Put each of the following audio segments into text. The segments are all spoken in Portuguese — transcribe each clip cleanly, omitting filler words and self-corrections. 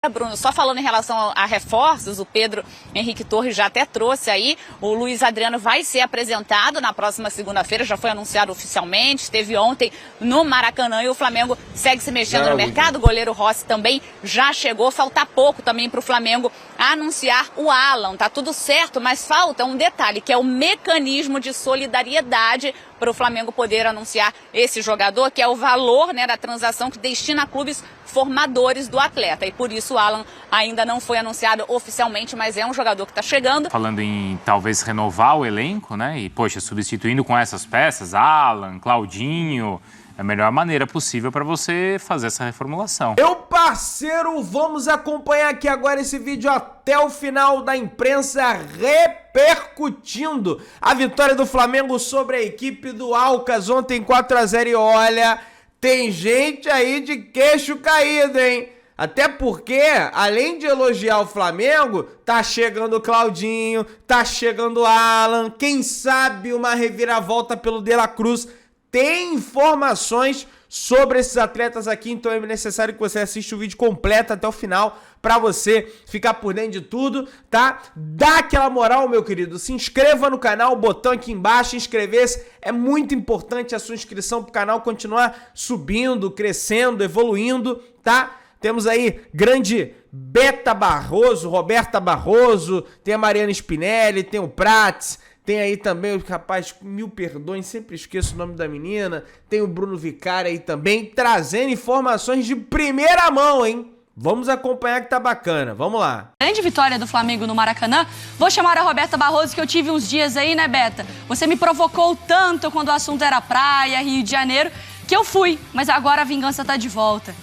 Bruno, só falando em relação a reforços, o Pedro Henrique Torres já até trouxe aí, o Luiz Adriano vai ser apresentado na próxima segunda-feira, já foi anunciado oficialmente, esteve ontem no Maracanã e o Flamengo segue se mexendo no mercado, o goleiro Rossi também já chegou, falta pouco também para o Flamengo anunciar o Alan, tá tudo certo, mas falta um detalhe, que é o mecanismo de solidariedade para o Flamengo poder anunciar esse jogador, que é o valor, né, da transação que destina a clubes formadores do atleta. E por isso o Alan ainda não foi anunciado oficialmente, mas é um jogador que está chegando. Falando em talvez renovar o elenco, né? E, poxa, substituindo com essas peças, Alan, Claudinho, é a melhor maneira possível para você fazer essa reformulação. Meu parceiro, vamos acompanhar aqui agora esse vídeo até o final da imprensa repercutindo a vitória do Flamengo sobre a equipe do Alcas ontem 4-0 e olha, tem gente aí de queixo caído, hein? Até porque, além de elogiar o Flamengo, tá chegando o Claudinho, tá chegando o Alan, quem sabe uma reviravolta pelo De La Cruz. Tem informações sobre esses atletas aqui, então é necessário que você assista o vídeo completo até o final para você ficar por dentro de tudo, tá? Dá aquela moral, meu querido, se inscreva no canal, o botão aqui embaixo, inscrever-se, é muito importante a sua inscrição pro canal continuar subindo, crescendo, evoluindo, tá? Temos aí grande Beta Barroso, Roberta Barroso, tem a Mariana Spinelli, tem o Prats, tem aí também o rapaz, mil perdões, sempre esqueço o nome da menina. Tem o Bruno Vicari aí também, trazendo informações de primeira mão, hein? Vamos acompanhar que tá bacana, vamos lá. Grande vitória do Flamengo no Maracanã. Vou chamar a Roberta Barroso, que eu tive uns dias aí, né, Beta? Você me provocou tanto quando o assunto era praia, Rio de Janeiro, que eu fui, mas agora a vingança tá de volta.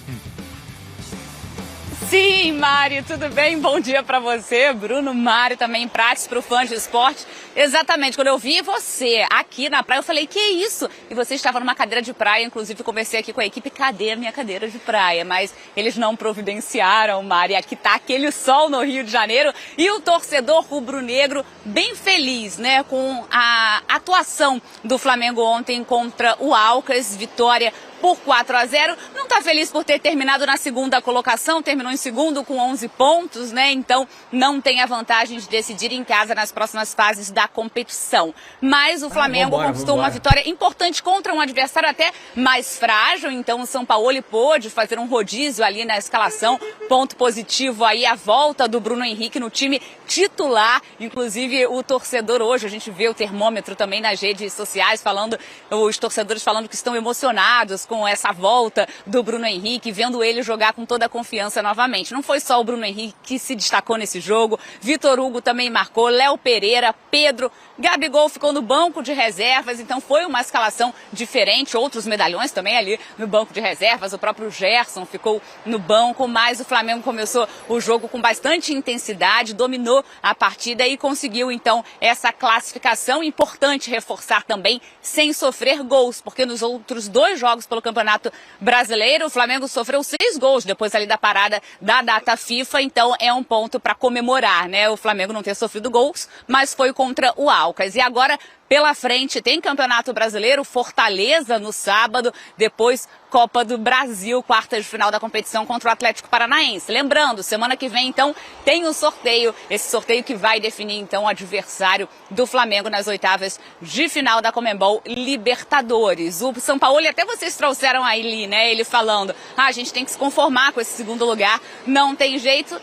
Sim, Mari, tudo bem? Bom dia pra você, Bruno, Mari, também Prates pro fã de esporte. Exatamente, quando eu vi você aqui na praia, eu falei, que isso? E você estava numa cadeira de praia, inclusive conversei aqui com a equipe, cadê a minha cadeira de praia? Mas eles não providenciaram, Mari, aqui tá aquele sol no Rio de Janeiro e o torcedor rubro-negro bem feliz, né, com a atuação do Flamengo ontem contra o Alcas, vitória por 4-0, não tá feliz por ter terminado na segunda colocação, terminou em segundo com 11 pontos, né? Então não tem a vantagem de decidir em casa nas próximas fases da competição. Mas o Flamengo conquistou uma vitória importante contra um adversário até mais frágil, então o São Paulo pôde fazer um rodízio ali na escalação, ponto positivo aí a volta do Bruno Henrique no time titular, inclusive o torcedor hoje, a gente vê o termômetro também nas redes sociais falando, os torcedores falando que estão emocionados com essa volta do Bruno Henrique, vendo ele jogar com toda a confiança novamente. Não foi só o Bruno Henrique que se destacou nesse jogo, Vitor Hugo também marcou, Léo Pereira, Pedro, Gabigol ficou no banco de reservas, então foi uma escalação diferente, outros medalhões também ali no banco de reservas, o próprio Gerson ficou no banco, mas o Flamengo começou o jogo com bastante intensidade, dominou a partida e conseguiu então essa classificação. Importante reforçar também, sem sofrer gols, porque nos outros dois jogos pelo Campeonato Brasileiro, o Flamengo sofreu 6 gols depois ali da parada da data FIFA, então é um ponto para comemorar, né? O Flamengo não ter sofrido gols, mas foi contra o Alcas. E agora, pela frente, tem Campeonato Brasileiro, Fortaleza no sábado, depois Copa do Brasil, quartas de final da competição contra o Atlético Paranaense. Lembrando, semana que vem, então, tem o sorteio, esse sorteio que vai definir, então, o adversário do Flamengo nas oitavas de final da Conmebol Libertadores. O São Paulo, até vocês trouxeram aí, né, ele falando, a gente tem que se conformar com esse segundo lugar, não tem jeito,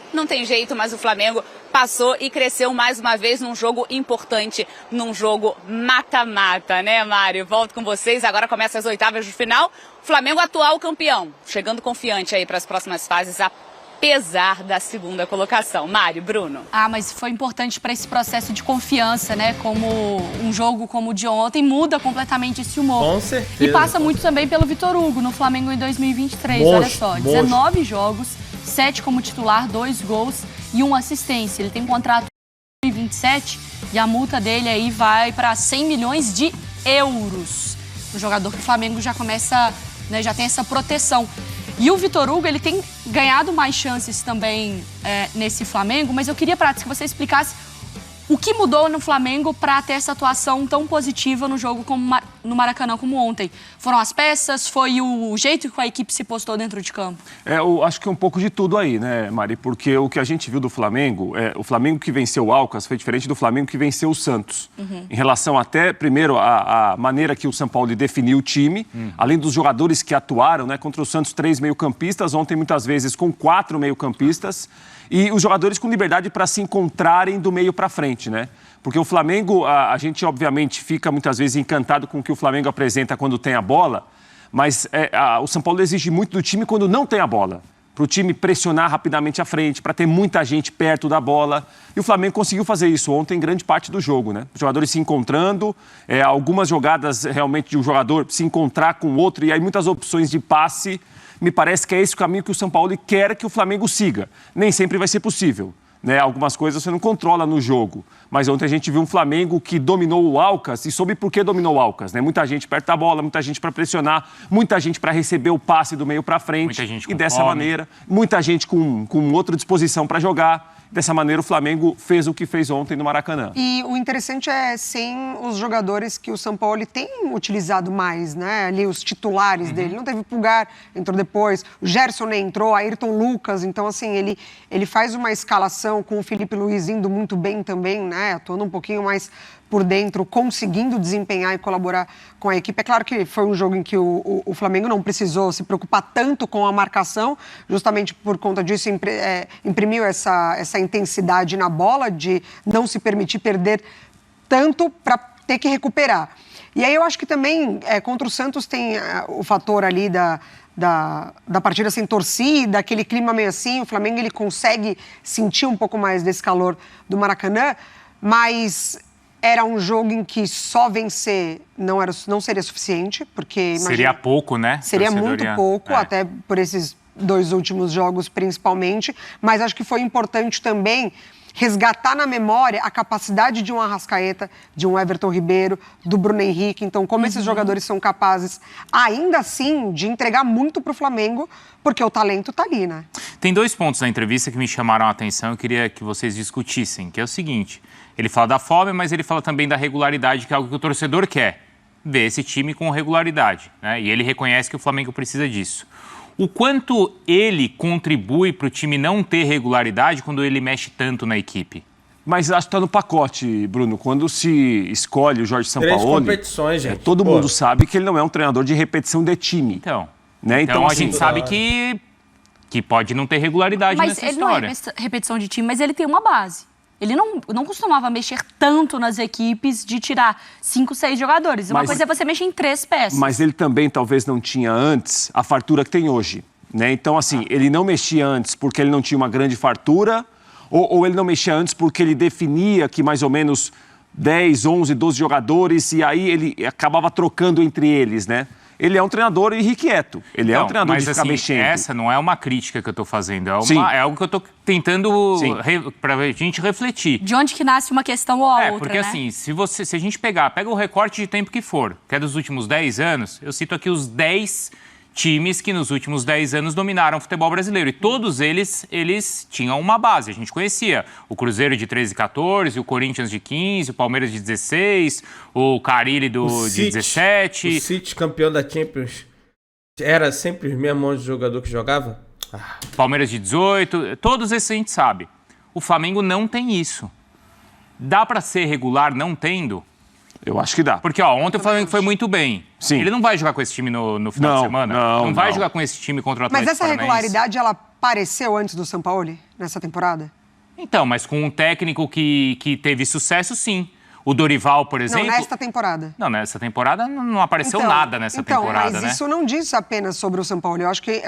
mas o Flamengo passou e cresceu mais uma vez num jogo importante, num jogo mata-mata, né, Mário? Volto com vocês, agora começa as oitavas de final. Flamengo atual campeão, chegando confiante aí para as próximas fases, apesar da segunda colocação. Mário, Bruno. Mas foi importante para esse processo de confiança, né? Como um jogo como o de ontem muda completamente esse humor. Com certeza. E passa muito também pelo Vitor Hugo no Flamengo em 2023, olha só. 19 jogos, 7 como titular, 2 gols e 1 assistência. Ele tem um contrato em 2027 e a multa dele aí vai para 100 milhões de euros. Um jogador que o Flamengo já começa, né, já tem essa proteção. E o Vitor Hugo, ele tem ganhado mais chances também nesse Flamengo, mas eu queria, Prates, que você explicasse O que mudou no Flamengo para ter essa atuação tão positiva no jogo no Maracanã como ontem? Foram as peças? Foi o jeito que a equipe se postou dentro de campo? Eu acho que é um pouco de tudo aí, né, Mari? Porque o que a gente viu do Flamengo, o Flamengo que venceu o Alcas foi diferente do Flamengo que venceu o Santos. Em relação até, primeiro, a maneira que o São Paulo definiu o time, além dos jogadores que atuaram, né, contra o Santos, 3 meio-campistas, ontem muitas vezes com 4 meio-campistas, e os jogadores com liberdade para se encontrarem do meio para frente, né? Porque o Flamengo, a gente obviamente fica muitas vezes encantado com o que o Flamengo apresenta quando tem a bola, mas o São Paulo exige muito do time quando não tem a bola. Para o time pressionar rapidamente à frente, para ter muita gente perto da bola. E o Flamengo conseguiu fazer isso ontem em grande parte do jogo, né? Os jogadores se encontrando, algumas jogadas realmente de um jogador se encontrar com o outro, e aí muitas opções de passe. Me parece que é esse o caminho que o São Paulo quer que o Flamengo siga. Nem sempre vai ser possível, né? Algumas coisas você não controla no jogo. Mas ontem a gente viu um Flamengo que dominou o Alcas e soube por que dominou o Alcas, né? Muita gente perto da bola, muita gente para pressionar, muita gente para receber o passe do meio para frente. Muita gente com e dessa fome. maneira, muita gente com outra disposição para jogar. Dessa maneira, o Flamengo fez o que fez ontem no Maracanã. E o interessante é, sem os jogadores que o São Paulo tem utilizado mais, né? Ali, os titulares dele. Não teve Pulgar, entrou depois. O Gerson nem entrou, Ayrton Lucas. Então, assim, ele faz uma escalação com o Felipe Luiz indo muito bem também, né? Atuando um pouquinho mais por dentro, conseguindo desempenhar e colaborar com a equipe. É claro que foi um jogo em que o Flamengo não precisou se preocupar tanto com a marcação, justamente por conta disso imprimiu essa intensidade na bola, de não se permitir perder tanto para ter que recuperar. E aí eu acho que também, contra o Santos, tem o fator ali da partida sem torcida, aquele clima meio assim. O Flamengo ele consegue sentir um pouco mais desse calor do Maracanã, mas era um jogo em que só vencer não seria suficiente, porque... Imagina, seria pouco, né? Seria muito pouco, até por esses 2 últimos jogos principalmente, mas acho que foi importante também resgatar na memória a capacidade de um Arrascaeta, de um Everton Ribeiro, do Bruno Henrique. Então, como esses jogadores são capazes, ainda assim, de entregar muito para o Flamengo, porque o talento está ali, né? Tem 2 pontos na entrevista que me chamaram a atenção e eu queria que vocês discutissem, que é o seguinte: ele fala da fome, mas ele fala também da regularidade, que é algo que o torcedor quer, ver esse time com regularidade, né? E ele reconhece que o Flamengo precisa disso. O quanto ele contribui para o time não ter regularidade quando ele mexe tanto na equipe? Mas acho que está no pacote, Bruno. Quando se escolhe o Jorge Sampaoli... 3 competições, gente. Todo mundo sabe que ele não é um treinador de repetição de time. Então, né? Então a assim, gente sabe que pode não ter regularidade nessa história. Mas ele não é repetição de time, mas ele tem uma base. Ele não costumava mexer tanto nas equipes de tirar 5, 6 jogadores. Uma coisa é você mexer em 3 peças. Mas ele também talvez não tinha antes a fartura que tem hoje, né? Então, assim, ele não mexia antes porque ele não tinha uma grande fartura, ou ele não mexia antes porque ele definia que mais ou menos 10, 11, 12 jogadores, e aí ele acabava trocando entre eles, né? Ele é um treinador irrequieto. Ele é um treinador de ficar mexendo. Essa não é uma crítica que eu estou fazendo. É algo que eu estou tentando para a gente refletir. De onde que nasce uma questão ou a outra, porque né? assim, se a gente pega o recorte de tempo que for, que é dos últimos 10 anos, eu cito aqui os 10 times que nos últimos 10 anos dominaram o futebol brasileiro. E todos eles tinham uma base. A gente conhecia o Cruzeiro de 13 e 14, o Corinthians de 15, o Palmeiras de 16, o Carille de 17. O City, campeão da Champions, era sempre o mesmo jogador que jogava? Palmeiras de 18, todos esses a gente sabe. O Flamengo não tem isso. Dá para ser regular não tendo? Eu acho que dá. Porque, ontem o Flamengo foi muito bem. Sim. Ele não vai jogar com esse time no final de semana? Não vai jogar com esse time contra o Atlético Mas essa Paranaense? regularidade, ela apareceu antes do Sampaoli, nessa temporada? Então, mas com um técnico que teve sucesso, sim. O Dorival, por exemplo... Não, nesta temporada. Não, nessa temporada não apareceu nada nessa temporada, mas né? isso não diz apenas sobre o Sampaoli. Eu acho que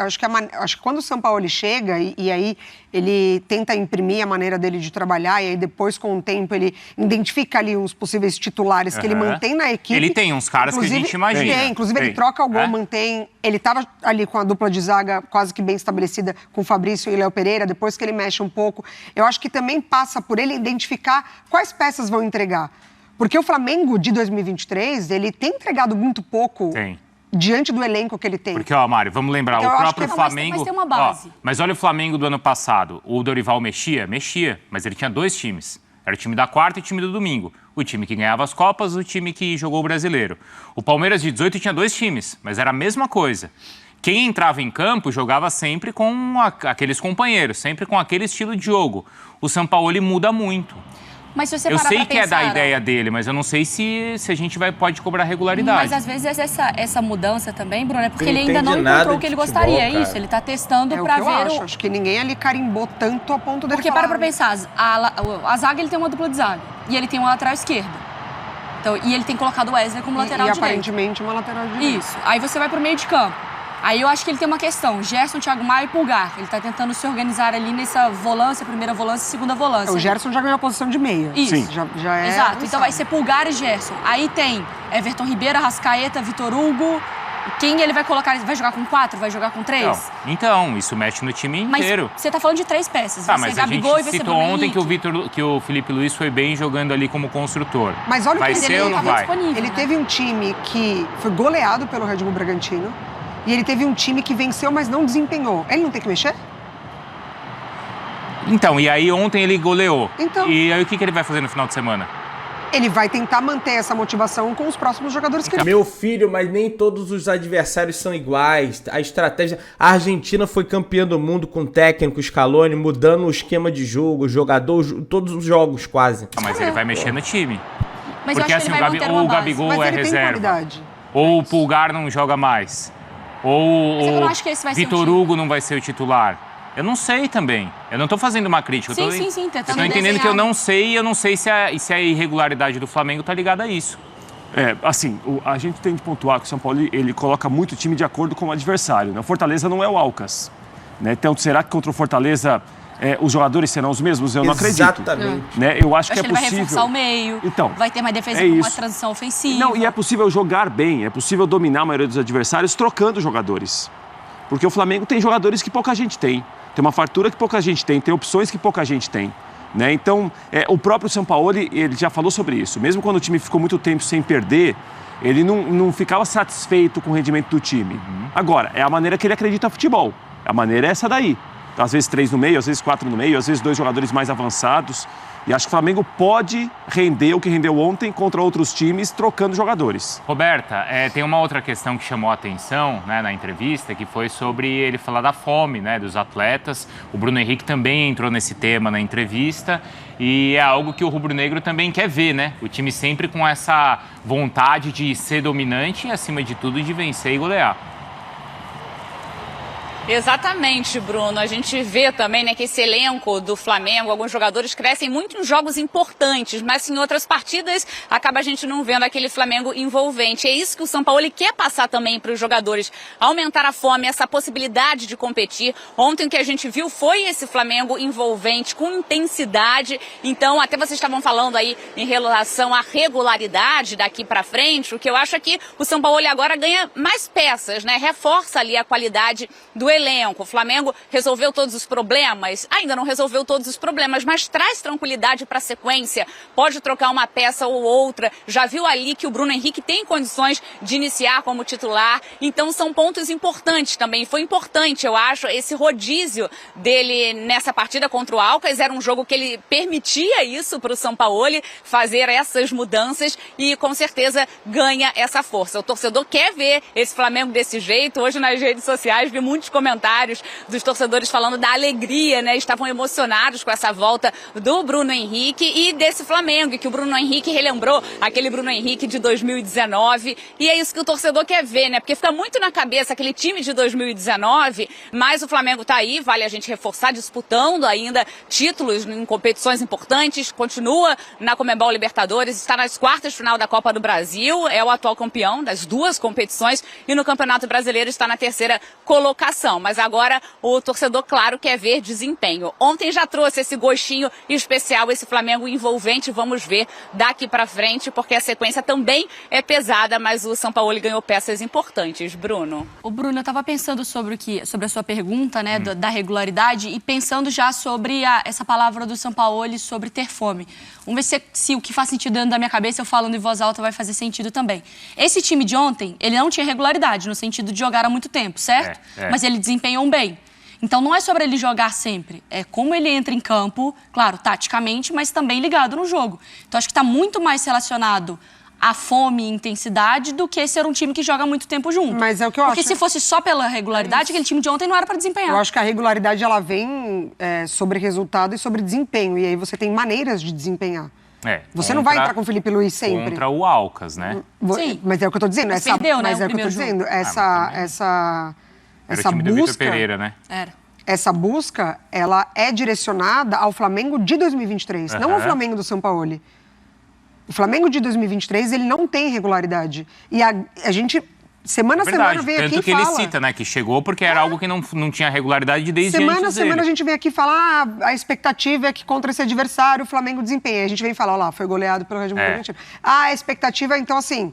quando o Sampaoli chega e aí ele tenta imprimir a maneira dele de trabalhar, e aí depois, com o tempo, ele identifica ali uns possíveis titulares que ele mantém na equipe. Ele tem uns caras que a gente imagina. Inclusive ele troca o gol, mantém... Ele estava ali com a dupla de zaga quase que bem estabelecida com o Fabrício e Léo Pereira, depois que ele mexe um pouco. Eu acho que também passa por ele identificar quais peças vão entregar. Porque o Flamengo de 2023, ele tem entregado muito pouco diante do elenco que ele tem. Porque, Mari, vamos lembrar, então, o próprio Flamengo... Mas tem uma base. Mas olha o Flamengo do ano passado. O Dorival mexia, mas ele tinha 2 times. Era o time da quarta e o time do domingo. O time que ganhava as Copas, o time que jogou o Brasileiro. O Palmeiras de 18 tinha 2 times, mas era a mesma coisa. Quem entrava em campo jogava sempre com aqueles companheiros, sempre com aquele estilo de jogo. O Sampaoli muda muito. Mas se você eu parar sei pra que pensar, é da ideia dele, mas eu não sei se a gente pode cobrar regularidade. Mas às vezes essa mudança também, Bruno, é porque Não ele ainda não entende nada encontrou o de que ele futebol, gostaria. É cara. isso, ele tá testando É pra o que eu ver acho que ninguém ali carimbou tanto a ponto dele Porque falar. para pensar, a zaga ele tem uma dupla de zaga e ele tem uma lateral esquerda. Então, e ele tem colocado o Wesley como lateral direito. Aparentemente uma lateral direita. Isso. Aí você vai pro meio de campo. Aí eu acho que ele tem uma questão, Gerson, Thiago Maia e Pulgar. Ele tá tentando se organizar ali nessa volância, primeira volância e segunda volância. O Gerson já ganhou a posição de meia. Isso. Sim. Já é Exato. avançado. Então vai ser Pulgar e Gerson. Aí tem Everton Ribeiro, Arrascaeta, Vitor Hugo. Quem ele vai colocar? Ele vai jogar com 4? Vai jogar com 3? Então, isso mexe no time inteiro. Mas você tá falando de 3 peças. Tá, vai mas ser a Gabigol e gente vai ser citou Bruno ontem Henrique. que o Felipe Luiz foi bem jogando ali como construtor. Mas olha o vai que ser ou não tava vai? disponível, Ele né? teve um time que foi goleado pelo Red Bull Bragantino e ele teve um time que venceu, mas não desempenhou. Ele não tem que mexer? Então, e aí ontem ele goleou. Então. E aí o que ele vai fazer no final de semana? Ele vai tentar manter essa motivação com os próximos jogadores que ele... Meu filho, mas nem todos os adversários são iguais. A estratégia... A Argentina foi campeã do mundo com o técnico Scaloni, mudando o esquema de jogo, jogador, todos os jogos quase. Mas ele vai mexer no time. Mas Porque eu acho assim, que ele vai manter uma ou o base. Gabigol Mas é ele tem reserva. qualidade. Ou o Pulgar não joga mais. Ou Mas eu o não acho que esse vai ser o Vitor time. Hugo não vai ser o titular. Eu não sei também. Eu não tô fazendo uma crítica. Sim, eu tô, sim, eu tentando tô entendendo que eu desenhar. não sei e eu não sei se a irregularidade do Flamengo tá ligada a isso. Assim, a gente tem que pontuar que o São Paulo ele coloca muito o time de acordo com o adversário. Né? O Fortaleza não é o Alcas. Né? Então, será que contra o Fortaleza os jogadores serão os mesmos? Eu não acredito. Exatamente. Né? Eu acho que é ele vai possível. reforçar o meio, Então, vai ter mais defesa é com uma isso. transição ofensiva. Não, e é possível jogar bem, é possível dominar a maioria dos adversários trocando jogadores. Porque o Flamengo tem jogadores que pouca gente tem. Tem uma fartura que pouca gente tem opções que pouca gente tem. Né? Então, o próprio Sampaoli, ele já falou sobre isso. Mesmo quando o time ficou muito tempo sem perder, ele não ficava satisfeito com o rendimento do time. Agora, é a maneira que ele acredita no futebol. A maneira é essa daí. Às vezes 3 no meio, às vezes 4 no meio, às vezes 2 jogadores mais avançados. E acho que o Flamengo pode render o que rendeu ontem contra outros times, trocando jogadores. Roberta, tem uma outra questão que chamou a atenção, né, na entrevista, que foi sobre ele falar da fome, né, dos atletas. O Bruno Henrique também entrou nesse tema na entrevista e é algo que o rubro-negro também quer ver, né? O time sempre com essa vontade de ser dominante e, acima de tudo, de vencer e golear. Exatamente, Bruno. A gente vê também, né, que esse elenco do Flamengo, alguns jogadores crescem muito em jogos importantes, mas em outras partidas acaba a gente não vendo aquele Flamengo envolvente. É isso que o Sampaoli quer passar também para os jogadores, aumentar a fome, essa possibilidade de competir. Ontem o que a gente viu foi esse Flamengo envolvente, com intensidade. Então, até vocês estavam falando aí em relação à regularidade daqui para frente, o que eu acho é que o Sampaoli agora ganha mais peças, né? Reforça ali a qualidade do elenco. O Flamengo resolveu todos os problemas? Ainda não resolveu todos os problemas, mas traz tranquilidade para a sequência. Pode trocar uma peça ou outra. Já viu ali que o Bruno Henrique tem condições de iniciar como titular. Então são pontos importantes também. Foi importante, eu acho, esse rodízio dele nessa partida contra o Alcas. Era um jogo que ele permitia isso para o Sampaoli, fazer essas mudanças e com certeza ganha essa força. O torcedor quer ver esse Flamengo desse jeito. Hoje nas redes sociais vi muitos comentários dos torcedores falando da alegria, né? Estavam emocionados com essa volta do Bruno Henrique e desse Flamengo, e que o Bruno Henrique relembrou aquele Bruno Henrique de 2019. E é isso que o torcedor quer ver, né? Porque fica muito na cabeça aquele time de 2019, mas o Flamengo tá aí, vale a gente reforçar, disputando ainda títulos em competições importantes, continua na Conmebol Libertadores, está nas quartas de final da Copa do Brasil, é o atual campeão das 2 competições e no Campeonato Brasileiro está na 3ª colocação. Mas agora o torcedor, claro, quer ver desempenho. Ontem já trouxe esse gostinho especial, esse Flamengo envolvente. Vamos ver daqui pra frente, porque a sequência também é pesada, mas o Sampaoli ganhou peças importantes. Bruno. O Bruno, eu tava pensando sobre a sua pergunta, né, da regularidade e pensando já sobre essa palavra do Sampaoli sobre ter fome. Vamos ver se o que faz sentido dentro da minha cabeça, eu falando em voz alta, vai fazer sentido também. Esse time de ontem, ele não tinha regularidade, no sentido de jogar há muito tempo, certo? Mas ele desempenhou bem. Então não é sobre ele jogar sempre, é como ele entra em campo, claro, taticamente, mas também ligado no jogo. Então acho que está muito mais relacionado à fome e intensidade do que ser um time que joga muito tempo junto. Mas é o que eu acho. Porque se fosse só pela regularidade, aquele time de ontem não era para desempenhar. Eu acho que a regularidade ela vem sobre resultado e sobre desempenho. E aí você tem maneiras de desempenhar. Você não vai entrar com o Felipe Luiz sempre. Contra o Alcas, né? Sim. Mas é o que eu tô dizendo. Perdeu, né, mas é o que eu tô dizendo. Essa Era o time do Vitor Pereira, né? Era. Essa busca, ela é direcionada ao Flamengo de 2023, não ao Flamengo do Sampaoli. O Flamengo de 2023, ele não tem regularidade. E a gente, semana a semana, vem aqui e fala... Tanto que ele cita, né? Que chegou porque era algo que não tinha regularidade desde antes dele. Semana a gente vem aqui falar a expectativa é que contra esse adversário o Flamengo desempenha. A gente vem falar, ó lá, foi goleado pelo Red Bull Bragantino. A expectativa é, então, assim...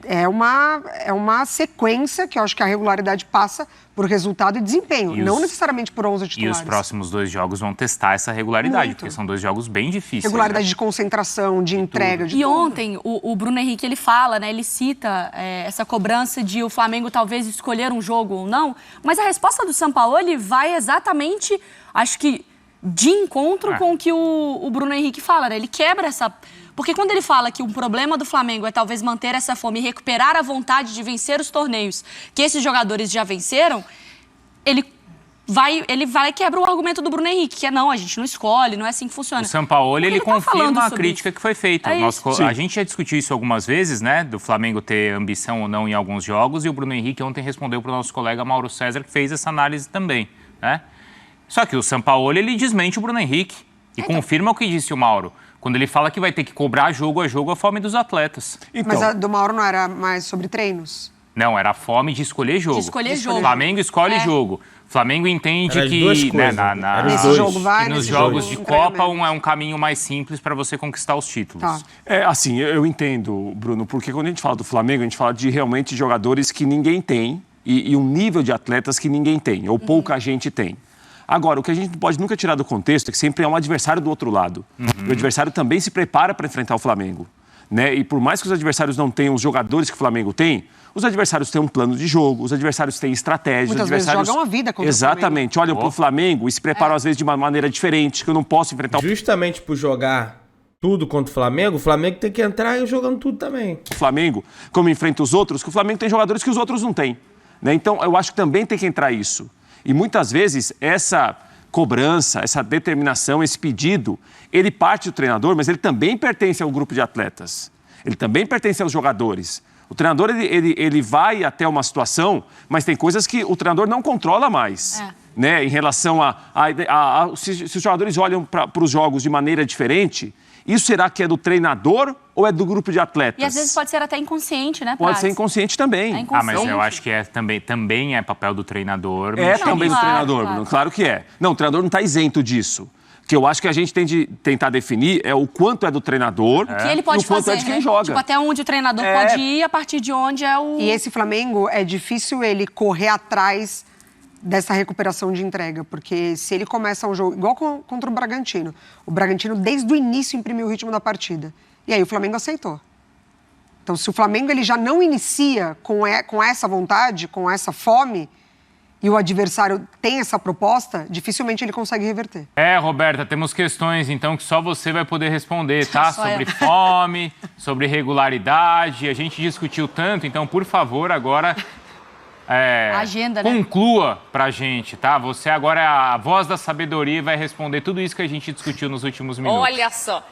É uma sequência que eu acho que a regularidade passa por resultado e desempenho, não necessariamente por 11 titulares. E os próximos 2 jogos vão testar essa regularidade, porque são 2 jogos bem difíceis. Regularidade de concentração, de entrega, de E tudo. Ontem, o Bruno Henrique, ele fala, né? Ele cita essa cobrança de o Flamengo talvez escolher um jogo ou não, mas a resposta do Sampaoli vai exatamente, acho que, de encontro com o que o Bruno Henrique fala, né? Ele quebra essa... Porque quando ele fala que um problema do Flamengo é talvez manter essa fome e recuperar a vontade de vencer os torneios que esses jogadores já venceram, ele vai e quebra o argumento do Bruno Henrique, que é não, a gente não escolhe, não é assim que funciona. O Sampaoli, ele confirma a crítica que foi feita. A gente já discutiu isso algumas vezes, né? Do Flamengo ter ambição ou não em alguns jogos, e o Bruno Henrique ontem respondeu para o nosso colega Mauro César, que fez essa análise também, né? Só que o Sampaoli, ele desmente o Bruno Henrique e confirma o que disse o Mauro. Quando ele fala que vai ter que cobrar jogo a jogo a fome dos atletas. Mas a do Mauro não era mais sobre treinos? Não, era a fome de escolher jogo. De escolher jogo. O Flamengo escolhe jogo. O Flamengo entende era que nesse jogo vai, nos jogos de Copa é um caminho mais simples para você conquistar os títulos. Tá. Assim, eu entendo, Bruno, porque quando a gente fala do Flamengo, a gente fala de realmente jogadores que ninguém tem e um nível de atletas que ninguém tem, ou pouca gente tem. Agora, o que a gente não pode nunca tirar do contexto é que sempre é um adversário do outro lado. O adversário também se prepara para enfrentar o Flamengo, né? E por mais que os adversários não tenham os jogadores que o Flamengo tem, os adversários têm um plano de jogo, os adversários têm estratégia. Muitas vezes jogam a vida contra Exatamente. o Flamengo. Olham para o Flamengo e se preparam, às vezes, de uma maneira diferente, que eu não posso enfrentar Justamente por jogar tudo contra o Flamengo tem que entrar jogando tudo também. o Flamengo, como enfrenta os outros, que o Flamengo tem jogadores que os outros não têm, né? Então, eu acho que também tem que entrar isso. E muitas vezes essa cobrança, essa determinação, esse pedido, ele parte do treinador, mas ele também pertence ao grupo de atletas. Ele também pertence aos jogadores. O treinador, ele vai até uma situação, mas tem coisas que o treinador não controla mais. Né? Em relação se os jogadores olham para os jogos de maneira diferente, isso será que é do treinador ou é do grupo de atletas? E às vezes pode ser até inconsciente, né, Pode ser inconsciente também. Mas eu acho que também é papel do treinador. É também do treinador, claro. Bruno. Claro que é. Não, o treinador não está isento disso. O que eu acho que a gente tem de tentar definir é o quanto é do treinador que ele pode e o quanto fazer, é de quem né? joga. Tipo, até onde o treinador pode ir, a partir de onde é o... E esse Flamengo, é difícil ele correr atrás dessa recuperação de entrega, porque se ele começa um jogo igual contra o Bragantino desde o início imprimiu o ritmo da partida, e aí o Flamengo aceitou. Então, se o Flamengo ele já não inicia com essa vontade, com essa fome, e o adversário tem essa proposta, dificilmente ele consegue reverter. Roberta, temos questões, então, que só você vai poder responder, tá? Só sobre fome, sobre regularidade. A gente discutiu tanto, então, por favor, agora... agenda, né? Conclua pra gente, tá? Você agora é a voz da sabedoria e vai responder tudo isso que a gente discutiu nos últimos minutos. Olha só.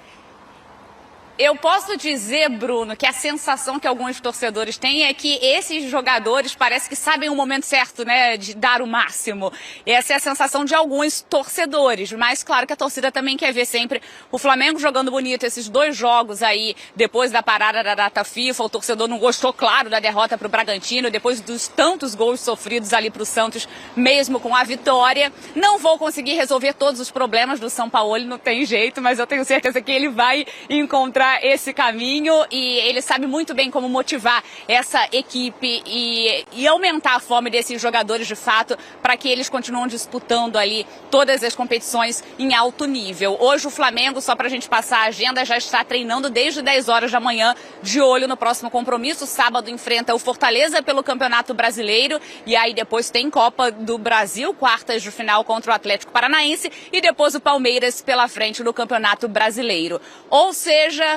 Eu posso dizer, Bruno, que a sensação que alguns torcedores têm é que esses jogadores parece que sabem o momento certo, né, de dar o máximo. Essa é a sensação de alguns torcedores, mas claro que a torcida também quer ver sempre o Flamengo jogando bonito. Esses 2 jogos aí, depois da parada da data FIFA, o torcedor não gostou, claro, da derrota para o Bragantino, depois dos tantos gols sofridos ali para o Santos, mesmo com a vitória. Não vou conseguir resolver todos os problemas do Sampaoli, não tem jeito, mas eu tenho certeza que ele vai encontrar para esse caminho e ele sabe muito bem como motivar essa equipe e aumentar a fome desses jogadores de fato para que eles continuem disputando ali todas as competições em alto nível. Hoje o Flamengo, só para a gente passar a agenda, já está treinando desde 10 horas da manhã, de olho no próximo compromisso. Sábado enfrenta o Fortaleza pelo Campeonato Brasileiro e aí depois tem Copa do Brasil, quartas de final contra o Atlético Paranaense e depois o Palmeiras pela frente no Campeonato Brasileiro. Ou seja,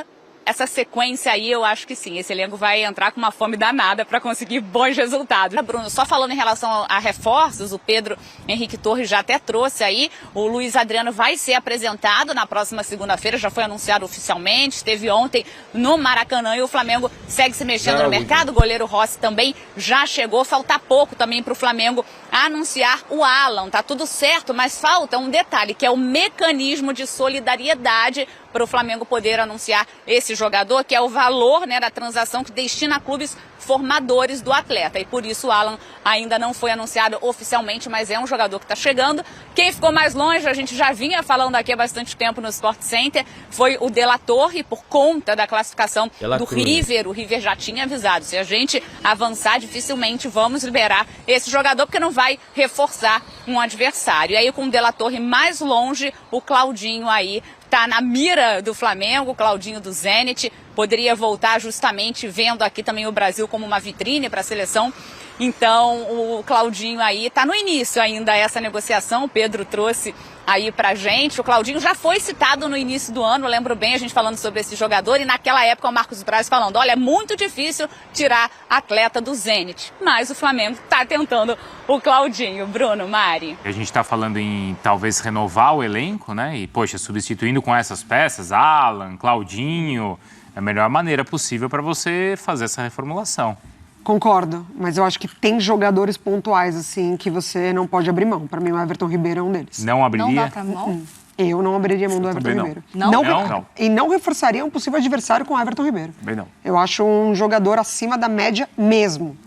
essa sequência aí, eu acho que sim, esse elenco vai entrar com uma fome danada para conseguir bons resultados. Bruno, só falando em relação a reforços, o Pedro Henrique Torres já até trouxe aí, o Luiz Adriano vai ser apresentado na próxima segunda-feira, já foi anunciado oficialmente, esteve ontem no Maracanã e o Flamengo segue se mexendo no mercado, o goleiro Rossi também já chegou, falta pouco também para o Flamengo anunciar o Alan, tá tudo certo, mas falta um detalhe, que é o mecanismo de solidariedade para o Flamengo poder anunciar esse jogador, que é o valor, né, da transação que destina a clubes formadores do atleta. E por isso o Alan ainda não foi anunciado oficialmente, mas é um jogador que está chegando. Quem ficou mais longe, a gente já vinha falando aqui há bastante tempo no Sport Center, foi o De La Torre, por conta da classificação do River. O River já tinha avisado, se a gente avançar, dificilmente vamos liberar esse jogador, porque não vai reforçar um adversário. E aí com o De La Torre mais longe, o Claudinho aí está na mira do Flamengo, o Claudinho do Zenit, poderia voltar justamente vendo aqui também o Brasil como uma vitrine para a seleção. Então o Claudinho aí está no início ainda essa negociação, o Pedro trouxe aí pra gente. O Claudinho já foi citado no início do ano, eu lembro bem a gente falando sobre esse jogador e naquela época o Marcos Braz falando, olha, é muito difícil tirar atleta do Zenit, mas o Flamengo está tentando o Claudinho. Bruno, Mari. A gente está falando em talvez renovar o elenco, né? E, poxa, substituindo com essas peças, Alan, Claudinho, é a melhor maneira possível para você fazer essa reformulação. Concordo, mas eu acho que tem jogadores pontuais, assim, que você não pode abrir mão. Para mim, o Everton Ribeiro é um deles. Não abriria? Não dá pra mão? Eu não abriria mão do Everton Ribeiro. Não? E não reforçaria um possível adversário com o Everton Ribeiro. Também não. Eu acho um jogador acima da média mesmo.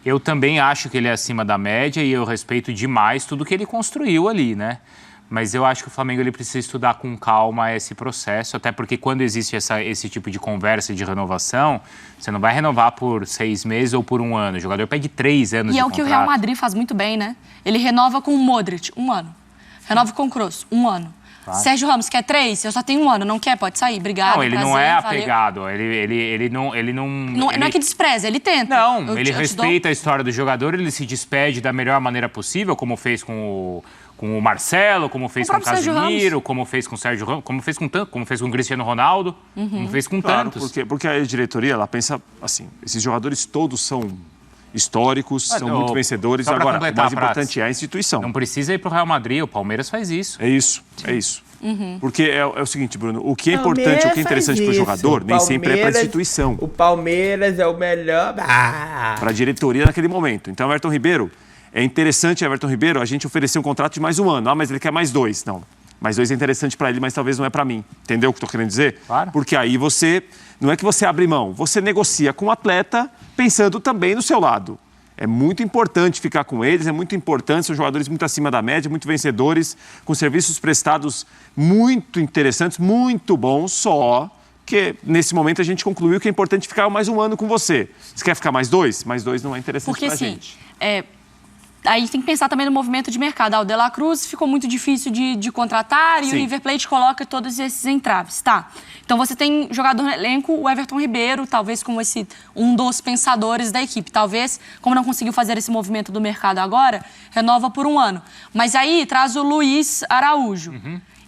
Eu também acho que ele é acima da média e eu respeito demais tudo que ele construiu ali, né? Mas eu acho que o Flamengo ele precisa estudar com calma esse processo, até porque quando existe esse tipo de conversa de renovação, você não vai renovar por 6 meses ou por 1 ano. O jogador pede 3 anos de contrato. E é o que o Real Madrid faz muito bem, né? Ele renova com o Modric, 1 ano. Renova com o Kroos, 1 ano. Claro. Sérgio Ramos, quer 3? Eu só tenho 1 ano. Não quer? Pode sair. Obrigado, não, ele prazer, não é valeu. apegado. Ele não... Não é que despreza, ele tenta. Não, ele respeita a história do jogador, ele se despede da melhor maneira possível, como fez com o Marcelo, como fez com o Casemiro, como fez com o Sérgio Ramos, como fez com o Cristiano Ronaldo, como fez com tantos. Porque a diretoria, ela pensa assim, esses jogadores todos são históricos, são muito vencedores. Agora, o mais importante é a instituição. Não precisa ir para o Real Madrid, o Palmeiras faz isso. É isso, é isso. Porque é o seguinte, Bruno, o que é importante, o que é interessante para o jogador, nem sempre é para a instituição. O Palmeiras é o melhor... Para a diretoria naquele momento. Então, o Everton Ribeiro... É interessante, Everton Ribeiro, a gente oferecer um contrato de mais 1 ano. Ah, mas ele quer mais 2. Não, mais 2 é interessante para ele, mas talvez não é para mim. Entendeu o que eu estou querendo dizer? Claro. Porque aí você, não é que você abre mão, você negocia com o atleta pensando também no seu lado. É muito importante ficar com eles, é muito importante, são jogadores muito acima da média, muito vencedores, com serviços prestados muito interessantes, muito bons, só que nesse momento a gente concluiu que é importante ficar mais 1 ano com você. Você quer ficar mais 2? Mais 2 não é interessante para a gente. Aí tem que pensar também no movimento de mercado. O De La Cruz ficou muito difícil de contratar e o River Plate coloca todos esses entraves. Tá. Então você tem jogador no elenco, o Everton Ribeiro, talvez como um dos pensadores da equipe. Talvez, como não conseguiu fazer esse movimento do mercado agora, renova por 1 ano. Mas aí traz o Luiz Araújo.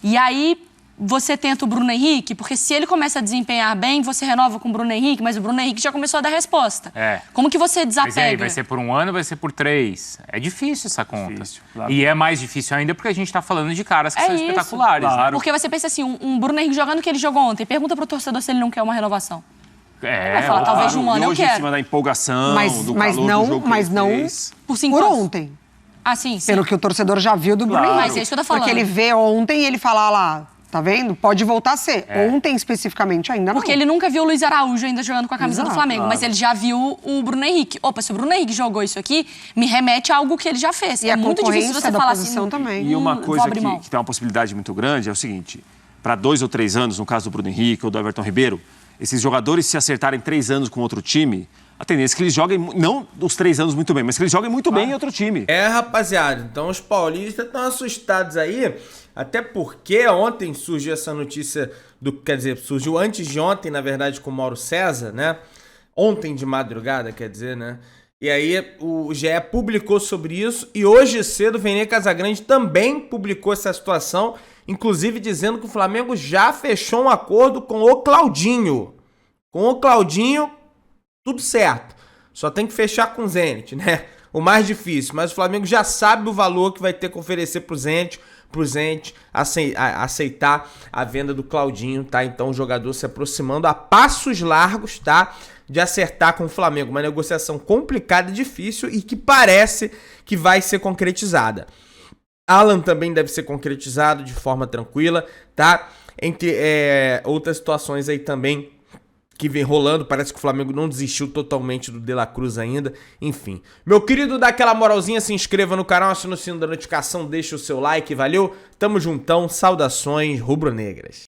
E aí você tenta o Bruno Henrique, porque se ele começa a desempenhar bem, você renova com o Bruno Henrique, mas o Bruno Henrique já começou a dar resposta. Como que você desapega? Mas aí, vai ser por 1 ano, vai ser por 3. É difícil essa conta. Difícil, claro. E é mais difícil ainda porque a gente está falando de caras que são espetaculares. Claro. Né? Porque você pensa assim, um Bruno Henrique jogando o que ele jogou ontem, pergunta pro torcedor se ele não quer uma renovação. Vai falar, talvez 1 ano eu quero. Em cima da empolgação, do calor do jogo mas não por 5 por anos. Ontem. Ah, sim. Pelo que o torcedor já viu do Bruno Henrique. Mas é isso que eu tô falando. Porque ele vê ontem e ele fala lá... Tá vendo? Pode voltar a ser. Ontem, especificamente, ainda não. Porque ele nunca viu o Luiz Araújo ainda jogando com a camisa do Flamengo. Claro. Mas ele já viu o Bruno Henrique. Opa, se o Bruno Henrique jogou isso aqui, me remete a algo que ele já fez. E é a muito difícil você falar assim. Também. E uma coisa que tem uma possibilidade muito grande é o seguinte. Para 2 ou 3 anos, no caso do Bruno Henrique ou do Everton Ribeiro, esses jogadores se acertarem 3 anos com outro time, a tendência é que eles joguem, não os 3 anos muito bem, mas que eles joguem muito bem em outro time. Rapaziada, então os paulistas estão assustados aí, até porque ontem surgiu essa notícia, quer dizer, surgiu antes de ontem, na verdade, com o Mauro César, né? Ontem de madrugada, quer dizer, né? E aí o GE publicou sobre isso e hoje cedo o Vene Casagrande também publicou essa situação, inclusive dizendo que o Flamengo já fechou um acordo com o Claudinho. Com o Claudinho, tudo certo. Só tem que fechar com o Zenit, né? O mais difícil, mas o Flamengo já sabe o valor que vai ter que oferecer pro Zenit aceitar a venda do Claudinho, tá? Então o jogador se aproximando a passos largos, tá? De acertar com o Flamengo. Uma negociação complicada e difícil e que parece que vai ser concretizada. Alan também deve ser concretizado de forma tranquila, tá? Entre outras situações aí também que vem rolando, parece que o Flamengo não desistiu totalmente do De La Cruz ainda, enfim. Meu querido, dá aquela moralzinha, se inscreva no canal, aciona o sino da notificação, deixa o seu like, valeu? Tamo juntão, saudações rubro-negras.